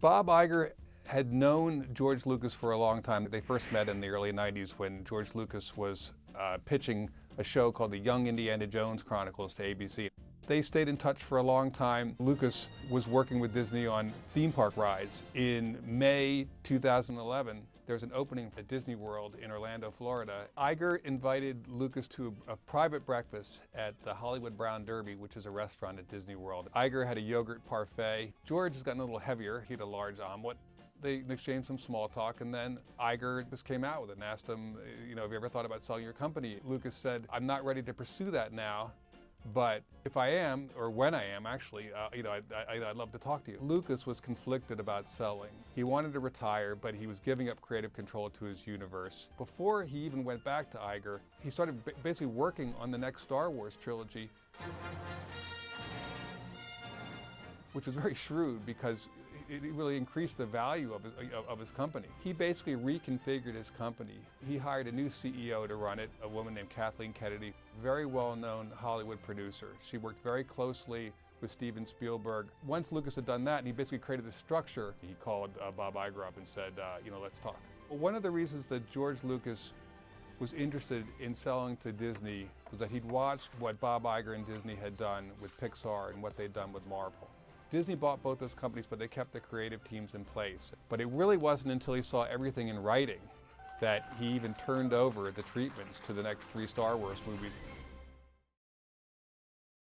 Bob Iger had known George Lucas for a long time. They first met in the early 90s when George Lucas was pitching a show called The Young Indiana Jones Chronicles to ABC. They stayed in touch for a long time. Lucas was working with Disney on theme park rides. In May 2011, there was an opening at Disney World in Orlando, Florida. Iger invited Lucas to a private breakfast at the Hollywood Brown Derby, which is a restaurant at Disney World. Iger had a yogurt parfait. George has gotten a little heavier. He had a large omelet. They exchanged some small talk, and then Iger just came out with it and asked him, have you ever thought about selling your company? Lucas said, I'm not ready to pursue that now. But if I am, or when I am actually, I'd love to talk to you. Lucas was conflicted about selling. He wanted to retire, but he was giving up creative control to his universe. Before he even went back to Iger, he started basically working on the next Star Wars trilogy, which was very shrewd because it really increased the value of his company. He basically reconfigured his company. He hired a new CEO to run it, a woman named Kathleen Kennedy, very well-known Hollywood producer. She worked very closely with Steven Spielberg. Once Lucas had done that, and he basically created this structure, he called Bob Iger up and said, let's talk. One of the reasons that George Lucas was interested in selling to Disney was that he'd watched what Bob Iger and Disney had done with Pixar and what they'd done with Marvel. Disney bought both those companies, but they kept the creative teams in place. But it really wasn't until he saw everything in writing that he even turned over the treatments to the next 3 Star Wars movies.